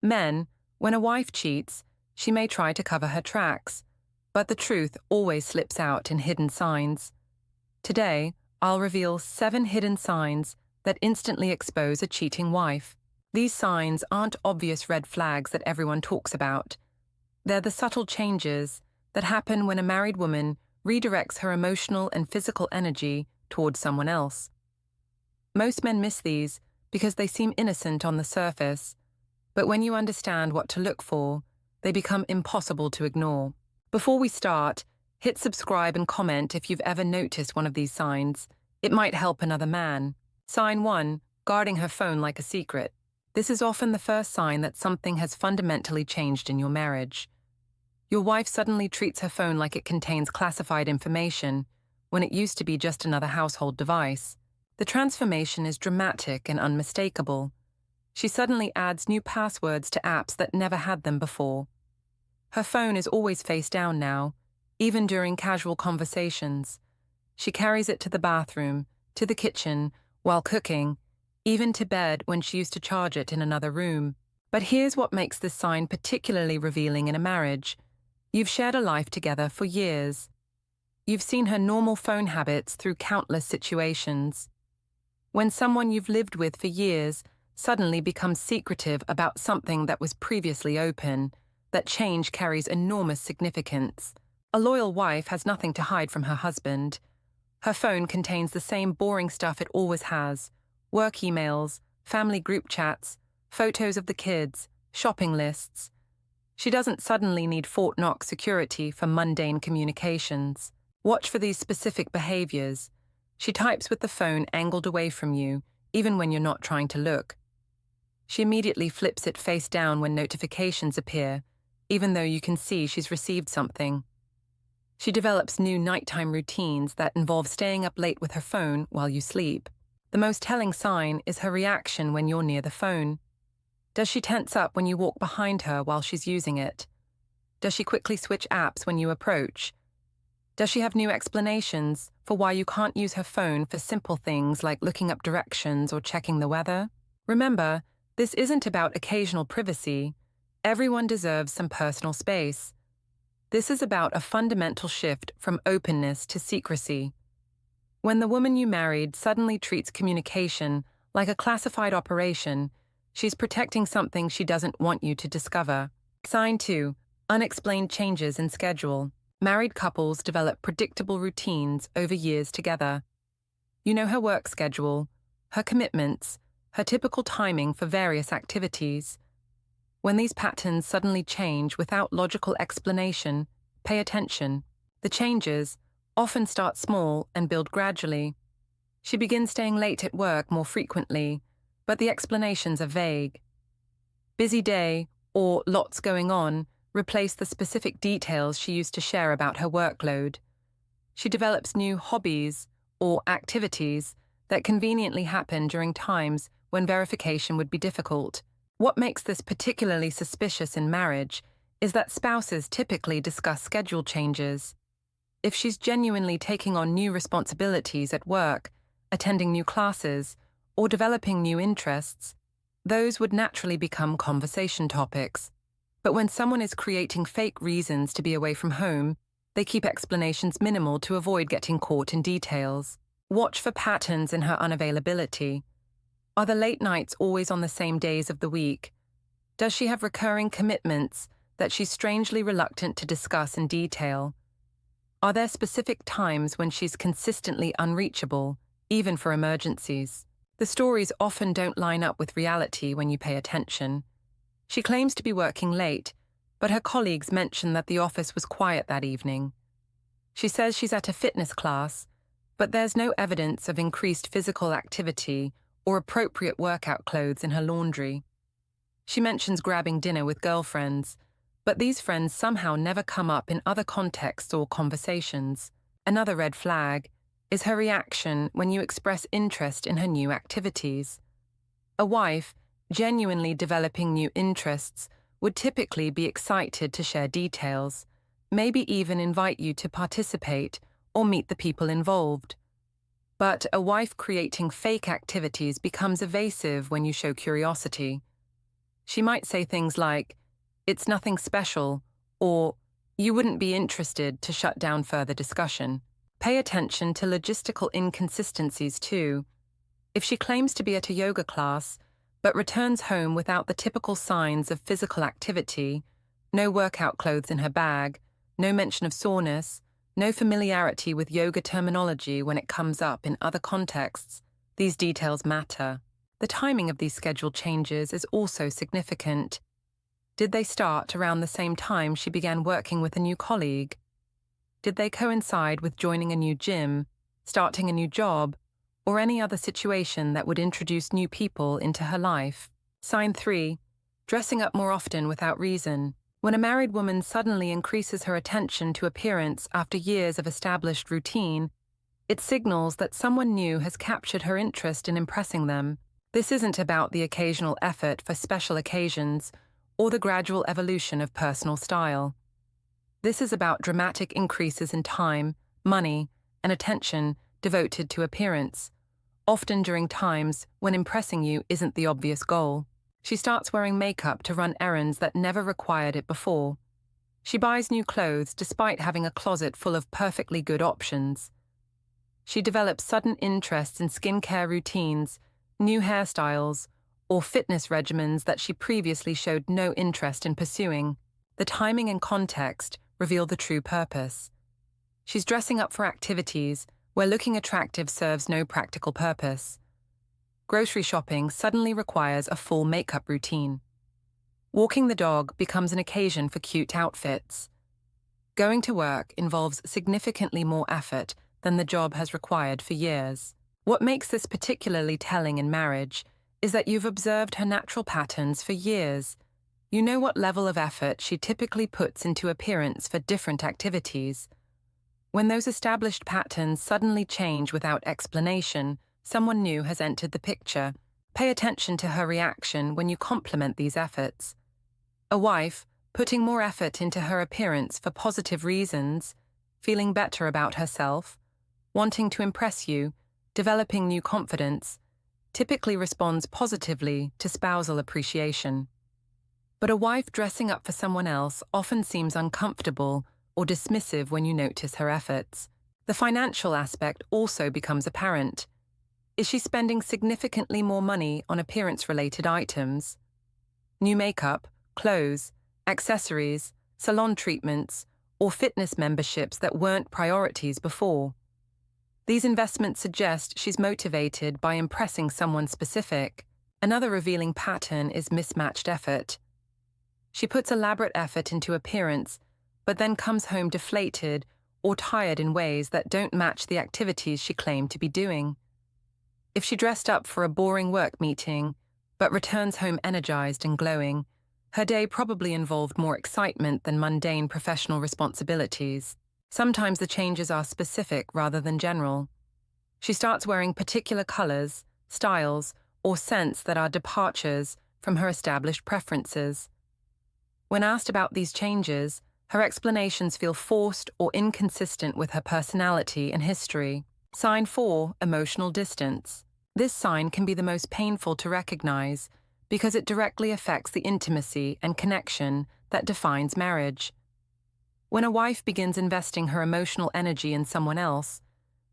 Men, when a wife cheats, she may try to cover her tracks, but the truth always slips out in hidden signs. Today, I'll reveal 7 hidden signs that instantly expose a cheating wife. These signs aren't obvious red flags that everyone talks about. They're the subtle changes that happen when a married woman redirects her emotional and physical energy towards someone else. Most men miss these because they seem innocent on the surface, but when you understand what to look for, they become impossible to ignore. Before we start, hit subscribe and comment if you've ever noticed one of these signs. It might help another man. Sign 1. Guarding her phone like a secret. This is often the first sign that something has fundamentally changed in your marriage. Your wife suddenly treats her phone like it contains classified information, when it used to be just another household device. The transformation is dramatic and unmistakable. She suddenly adds new passwords to apps that never had them before. Her phone is always face down now, even during casual conversations. She carries it to the bathroom, to the kitchen, while cooking, even to bed when she used to charge it in another room. But here's what makes this sign particularly revealing in a marriage. You've shared a life together for years. You've seen her normal phone habits through countless situations. When someone you've lived with for years suddenly becomes secretive about something that was previously open, that change carries enormous significance. A loyal wife has nothing to hide from her husband. Her phone contains the same boring stuff it always has: work emails, family group chats, photos of the kids, shopping lists. She doesn't suddenly need Fort Knox security for mundane communications. Watch for these specific behaviors. She types with the phone angled away from you, even when you're not trying to look. She immediately flips it face down when notifications appear, even though you can see she's received something. She develops new nighttime routines that involve staying up late with her phone while you sleep. The most telling sign is her reaction when you're near the phone. Does she tense up when you walk behind her while she's using it? Does she quickly switch apps when you approach? Does she have new explanations for why you can't use her phone for simple things like looking up directions or checking the weather? Remember, this isn't about occasional privacy. Everyone deserves some personal space. This is about a fundamental shift from openness to secrecy. When the woman you married suddenly treats communication like a classified operation, she's protecting something she doesn't want you to discover. Sign 2. Unexplained changes in schedule. Married couples develop predictable routines over years together. You know her work schedule, her commitments, her typical timing for various activities. When these patterns suddenly change without logical explanation, pay attention. The changes often start small and build gradually. She begins staying late at work more frequently, but the explanations are vague. Busy day or lots going on replace the specific details she used to share about her workload. She develops new hobbies or activities that conveniently happen during times when verification would be difficult. What makes this particularly suspicious in marriage is that spouses typically discuss schedule changes. If she's genuinely taking on new responsibilities at work, attending new classes, or developing new interests, those would naturally become conversation topics. But when someone is creating fake reasons to be away from home, they keep explanations minimal to avoid getting caught in details. Watch for patterns in her unavailability. Are the late nights always on the same days of the week? Does she have recurring commitments that she's strangely reluctant to discuss in detail? Are there specific times when she's consistently unreachable, even for emergencies? The stories often don't line up with reality when you pay attention. She claims to be working late, but her colleagues mention that the office was quiet that evening. She says she's at a fitness class, but there's no evidence of increased physical activity or appropriate workout clothes in her laundry. She mentions grabbing dinner with girlfriends, but these friends somehow never come up in other contexts or conversations. Another red flag is her reaction when you express interest in her new activities. A wife, genuinely developing new interests, would typically be excited to share details, maybe even invite you to participate or meet the people involved. But a wife creating fake activities becomes evasive when you show curiosity. She might say things like, "It's nothing special," or "You wouldn't be interested," to shut down further discussion. Pay attention to logistical inconsistencies too. If she claims to be at a yoga class, but returns home without the typical signs of physical activity, no workout clothes in her bag, no mention of soreness, no familiarity with yoga terminology when it comes up in other contexts, these details matter. The timing of these schedule changes is also significant. Did they start around the same time she began working with a new colleague? Did they coincide with joining a new gym, starting a new job, or any other situation that would introduce new people into her life? Sign 3. Dressing up more often without reason. When a married woman suddenly increases her attention to appearance after years of established routine, it signals that someone new has captured her interest in impressing them. This isn't about the occasional effort for special occasions or the gradual evolution of personal style. This is about dramatic increases in time, money, and attention devoted to appearance, often during times when impressing you isn't the obvious goal. She starts wearing makeup to run errands that never required it before. She buys new clothes despite having a closet full of perfectly good options. She develops sudden interests in skincare routines, new hairstyles, or fitness regimens that she previously showed no interest in pursuing. The timing and context reveal the true purpose. She's dressing up for activities where looking attractive serves no practical purpose. Grocery shopping suddenly requires a full makeup routine. Walking the dog becomes an occasion for cute outfits. Going to work involves significantly more effort than the job has required for years. What makes this particularly telling in marriage is that you've observed her natural patterns for years. You know what level of effort she typically puts into appearance for different activities. When those established patterns suddenly change without explanation, someone new has entered the picture. Pay attention to her reaction when you compliment these efforts. A wife putting more effort into her appearance for positive reasons, feeling better about herself, wanting to impress you, developing new confidence, typically responds positively to spousal appreciation. But a wife dressing up for someone else often seems uncomfortable or dismissive when you notice her efforts. The financial aspect also becomes apparent. Is she spending significantly more money on appearance-related items? New makeup, clothes, accessories, salon treatments, or fitness memberships that weren't priorities before. These investments suggest she's motivated by impressing someone specific. Another revealing pattern is mismatched effort. She puts elaborate effort into appearance, but then comes home deflated or tired in ways that don't match the activities she claimed to be doing. If she dressed up for a boring work meeting, but returns home energized and glowing, her day probably involved more excitement than mundane professional responsibilities. Sometimes the changes are specific rather than general. She starts wearing particular colors, styles, or scents that are departures from her established preferences. When asked about these changes, her explanations feel forced or inconsistent with her personality and history. Sign 4, emotional distance. This sign can be the most painful to recognize because it directly affects the intimacy and connection that defines marriage. When a wife begins investing her emotional energy in someone else,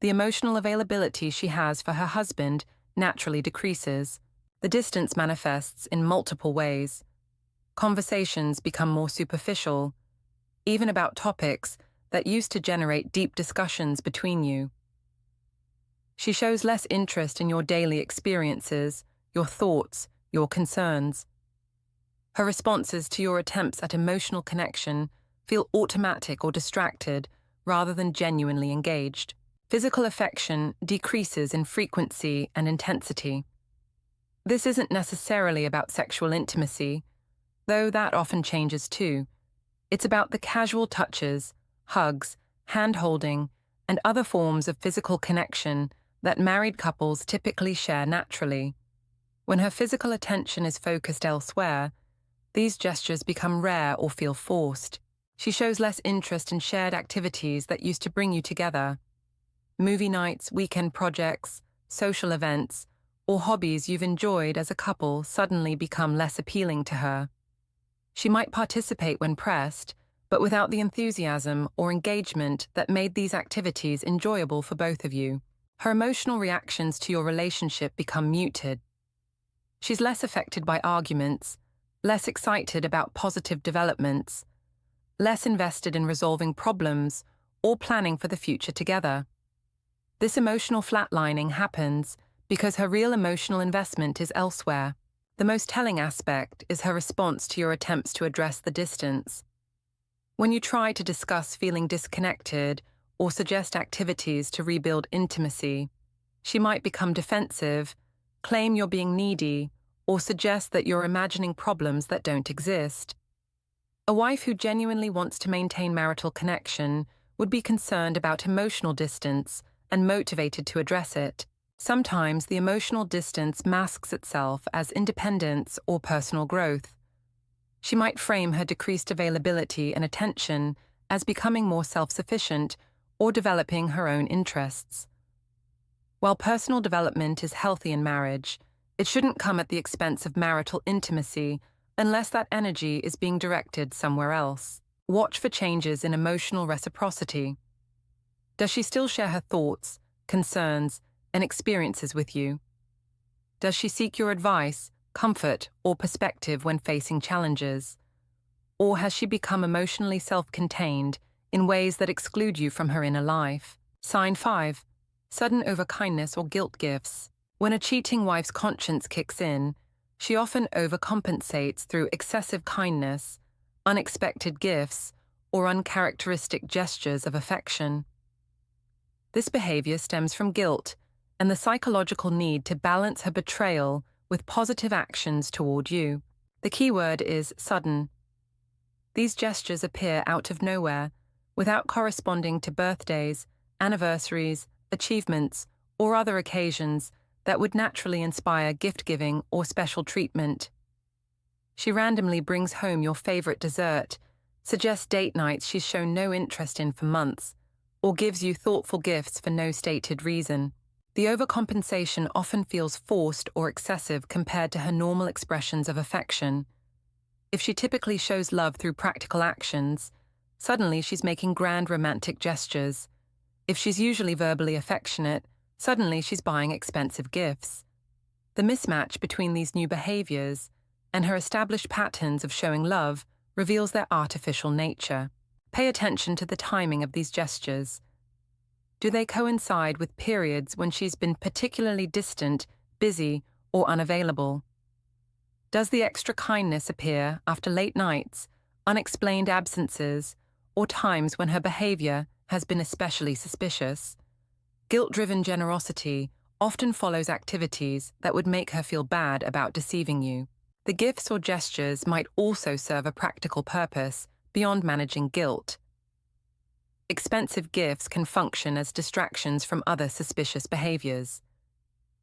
the emotional availability she has for her husband naturally decreases. The distance manifests in multiple ways. Conversations become more superficial, even about topics that used to generate deep discussions between you. She shows less interest in your daily experiences, your thoughts, your concerns. Her responses to your attempts at emotional connection feel automatic or distracted rather than genuinely engaged. Physical affection decreases in frequency and intensity. This isn't necessarily about sexual intimacy, though that often changes too. It's about the casual touches, hugs, hand-holding, and other forms of physical connection that married couples typically share naturally. When her physical attention is focused elsewhere, these gestures become rare or feel forced. She shows less interest in shared activities that used to bring you together. Movie nights, weekend projects, social events, or hobbies you've enjoyed as a couple suddenly become less appealing to her. She might participate when pressed, but without the enthusiasm or engagement that made these activities enjoyable for both of you. Her emotional reactions to your relationship become muted. She's less affected by arguments, less excited about positive developments, less invested in resolving problems or planning for the future together. This emotional flatlining happens because her real emotional investment is elsewhere. The most telling aspect is her response to your attempts to address the distance. When you try to discuss feeling disconnected or suggest activities to rebuild intimacy, she might become defensive, claim you're being needy, or suggest that you're imagining problems that don't exist. A wife who genuinely wants to maintain marital connection would be concerned about emotional distance and motivated to address it. Sometimes the emotional distance masks itself as independence or personal growth. She might frame her decreased availability and attention as becoming more self-sufficient or developing her own interests. While personal development is healthy in marriage, it shouldn't come at the expense of marital intimacy unless that energy is being directed somewhere else. Watch for changes in emotional reciprocity. Does she still share her thoughts, concerns, and experiences with you? Does she seek your advice, comfort, or perspective when facing challenges? Or has she become emotionally self-contained in ways that exclude you from her inner life? Sign 5. Sudden overkindness or guilt gifts. When a cheating wife's conscience kicks in, she often overcompensates through excessive kindness, unexpected gifts, or uncharacteristic gestures of affection. This behavior stems from guilt and the psychological need to balance her betrayal with positive actions toward you. The key word is sudden. These gestures appear out of nowhere, without corresponding to birthdays, anniversaries, achievements, or other occasions that would naturally inspire gift-giving or special treatment. She randomly brings home your favorite dessert, suggests date nights she's shown no interest in for months, or gives you thoughtful gifts for no stated reason. The overcompensation often feels forced or excessive compared to her normal expressions of affection. If she typically shows love through practical actions, suddenly she's making grand romantic gestures. If she's usually verbally affectionate, suddenly she's buying expensive gifts. The mismatch between these new behaviors and her established patterns of showing love reveals their artificial nature. Pay attention to the timing of these gestures. Do they coincide with periods when she's been particularly distant, busy, or unavailable? Does the extra kindness appear after late nights, unexplained absences, or times when her behavior has been especially suspicious? Guilt-driven generosity often follows activities that would make her feel bad about deceiving you. The gifts or gestures might also serve a practical purpose beyond managing guilt. Expensive gifts can function as distractions from other suspicious behaviors.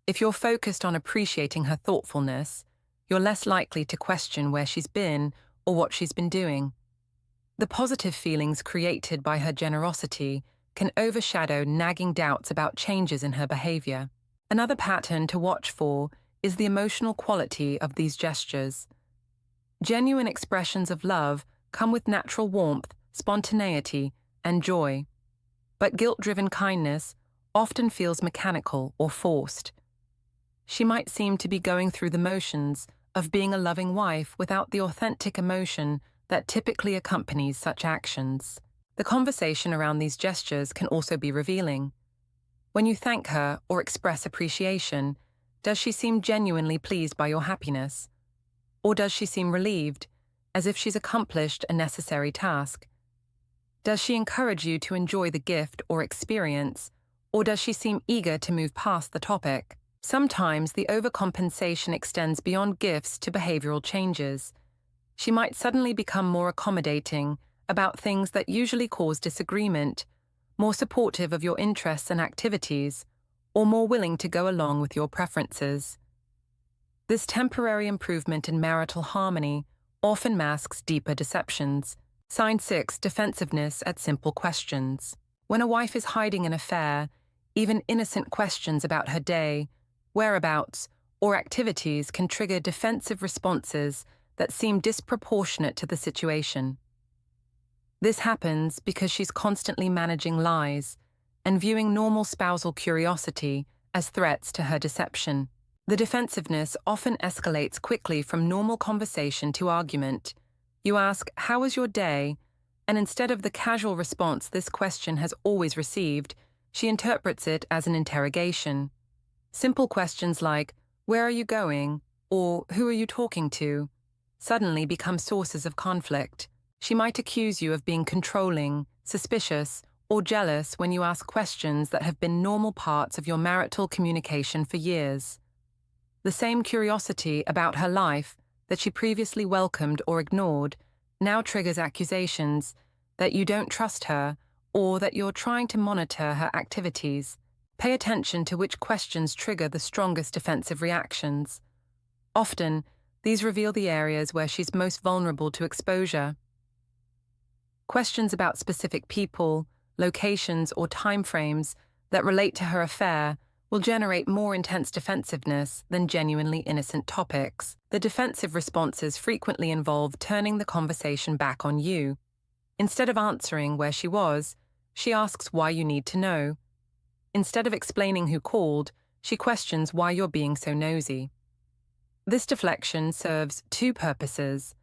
If you're focused on appreciating her thoughtfulness, you're less likely to question where she's been or what she's been doing. The positive feelings created by her generosity can overshadow nagging doubts about changes in her behavior. Another pattern to watch for is the emotional quality of these gestures. Genuine expressions of love come with natural warmth, spontaneity, and joy. But guilt-driven kindness often feels mechanical or forced. She might seem to be going through the motions of being a loving wife without the authentic emotion that typically accompanies such actions. The conversation around these gestures can also be revealing. When you thank her or express appreciation, does she seem genuinely pleased by your happiness? Or does she seem relieved, as if she's accomplished a necessary task? Does she encourage you to enjoy the gift or experience, or does she seem eager to move past the topic? Sometimes the overcompensation extends beyond gifts to behavioral changes. She might suddenly become more accommodating about things that usually cause disagreement, more supportive of your interests and activities, or more willing to go along with your preferences. This temporary improvement in marital harmony often masks deeper deceptions. Sign 6. Defensiveness at simple questions. When a wife is hiding an affair, even innocent questions about her day, whereabouts, or activities can trigger defensive responses that seem disproportionate to the situation. This happens because she's constantly managing lies and viewing normal spousal curiosity as threats to her deception. The defensiveness often escalates quickly from normal conversation to argument. You ask, "How was your day?" And instead of the casual response this question has always received, she interprets it as an interrogation. Simple questions like, "Where are you going?" or "Who are you talking to?" suddenly become sources of conflict. She might accuse you of being controlling, suspicious, or jealous when you ask questions that have been normal parts of your marital communication for years. The same curiosity about her life that she previously welcomed or ignored now triggers accusations that you don't trust her or that you're trying to monitor her activities. Pay attention to which questions trigger the strongest defensive reactions. Often, these reveal the areas where she's most vulnerable to exposure. Questions about specific people, locations, or timeframes that relate to her affair will generate more intense defensiveness than genuinely innocent topics. The defensive responses frequently involve turning the conversation back on you. Instead of answering where she was, she asks why you need to know. Instead of explaining who called, she questions why you're being so nosy. This deflection serves two purposes.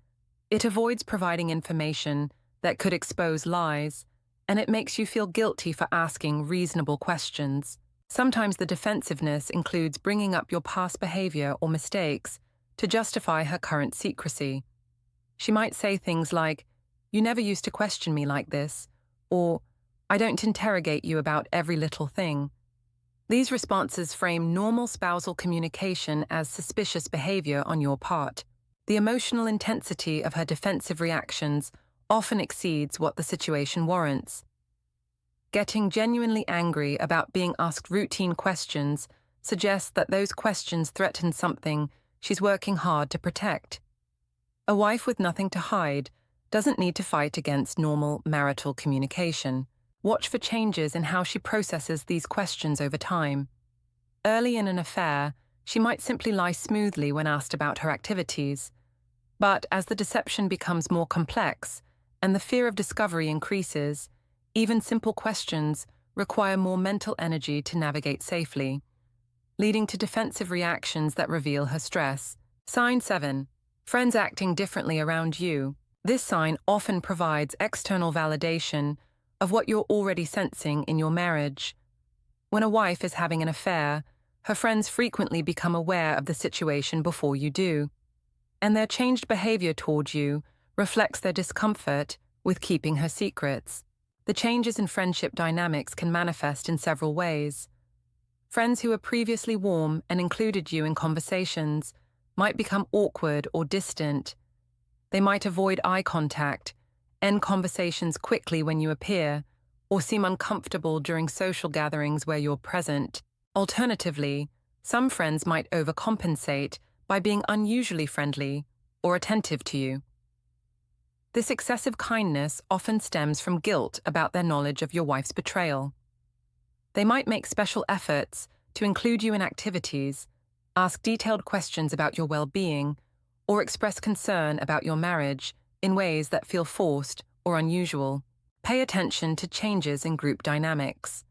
It avoids providing information that could expose lies, and it makes you feel guilty for asking reasonable questions. Sometimes the defensiveness includes bringing up your past behavior or mistakes to justify her current secrecy. She might say things like, "You never used to question me like this," or "I don't interrogate you about every little thing." These responses frame normal spousal communication as suspicious behavior on your part. The emotional intensity of her defensive reactions often exceeds what the situation warrants. Getting genuinely angry about being asked routine questions suggests that those questions threaten something she's working hard to protect. A wife with nothing to hide doesn't need to fight against normal marital communication. Watch for changes in how she processes these questions over time. Early in an affair, she might simply lie smoothly when asked about her activities. But as the deception becomes more complex and the fear of discovery increases, even simple questions require more mental energy to navigate safely, leading to defensive reactions that reveal her stress. Sign 7. Friends acting differently around you. This sign often provides external validation of what you're already sensing in your marriage. When a wife is having an affair, her friends frequently become aware of the situation before you do, and their changed behavior toward you reflects their discomfort with keeping her secrets. The changes in friendship dynamics can manifest in several ways. Friends who were previously warm and included you in conversations might become awkward or distant. They might avoid eye contact, end conversations quickly when you appear, or seem uncomfortable during social gatherings where you're present. Alternatively, some friends might overcompensate by being unusually friendly or attentive to you. This excessive kindness often stems from guilt about their knowledge of your wife's betrayal. They might make special efforts to include you in activities, ask detailed questions about your well-being, or express concern about your marriage in ways that feel forced or unusual. Pay attention to changes in group dynamics.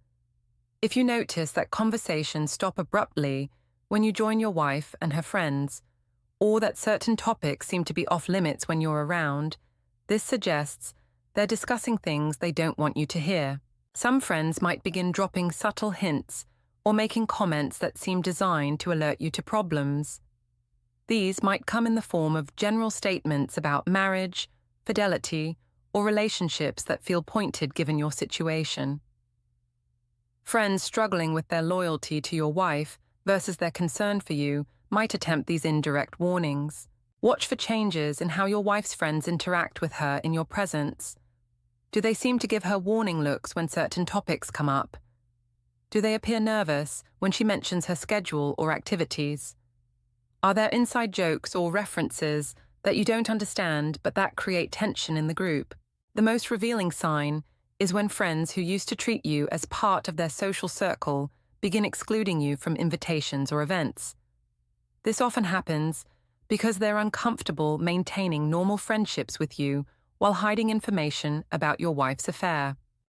If you notice that conversations stop abruptly when you join your wife and her friends, or that certain topics seem to be off-limits when you're around, this suggests they're discussing things they don't want you to hear. Some friends might begin dropping subtle hints or making comments that seem designed to alert you to problems. These might come in the form of general statements about marriage, fidelity, or relationships that feel pointed given your situation. Friends struggling with their loyalty to your wife versus their concern for you might attempt these indirect warnings. Watch for changes in how your wife's friends interact with her in your presence. Do they seem to give her warning looks when certain topics come up? Do they appear nervous when she mentions her schedule or activities? Are there inside jokes or references that you don't understand but that create tension in the group? The most revealing sign is when friends who used to treat you as part of their social circle begin excluding you from invitations or events. This often happens because they're uncomfortable maintaining normal friendships with you while hiding information about your wife's affair.